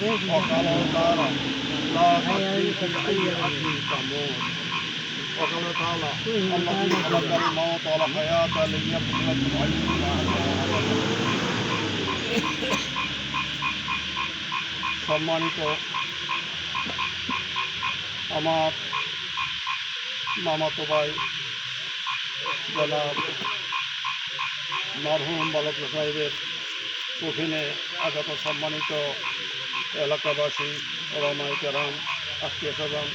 وقال تعالى لا تقتلوا في أي أرض تموت وقال تعالى الذي خلق الموت والحياة ليبلوكم أيكم أحسن عملا সম্মানিত আমার মামাতো ভাই জনাব মরহুম বালক সাহেবের কফিনে আগত সম্মানিত এলাকাবাসী ওলামায়ে কেরাম আত্মীয় স্বজন,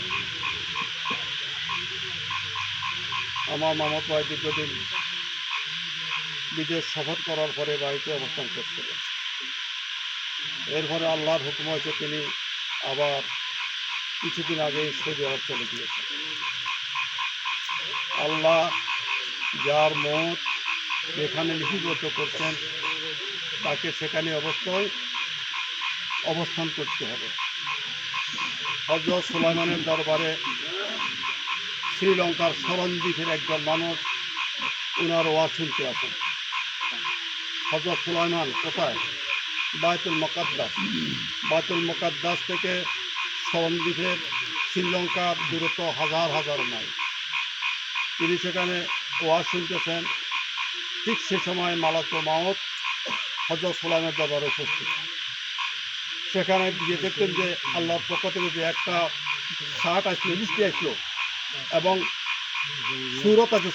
আমার মামাতো ভাই দীর্ঘদিন বিদেশ সফর করার পরে বাড়িতে অবস্থান করছিল। এরপরে আল্লাহর হুকুম হয়েছে তিনি আবার কিছুদিন আগে সৌদি আরব চলে গিয়েছেন। আল্লাহ যার মত যেখানে লিপিবদ্ধ করছেন তাকে সেখানে অবস্থান করতে হবে। হযরত সুলাইমানের দরবারে শ্রীলঙ্কার সরণদ্বীপের একজন মানুষ ওনার ওয়াজ শুনতে আসেন। হযরত সুলাইমান কোথায়? বায়তুল মুকাদ্দাস থেকে সরণদ্বীপের শ্রীলঙ্কার দূরত্ব হাজার হাজার মাইল। তিনি সেখানে ওয়াজ শুনতেছেন। ঠিক সে সময় মালাকুল মাউত হযরত সুলাইমানের দরবারে উপস্থিত। সেখানে গিয়ে দেখতেন যে আল্লাহর পক্ষ থেকে যে একটা শার্ট আসলো, বৃষ্টি আসলো এবং সুরত আছে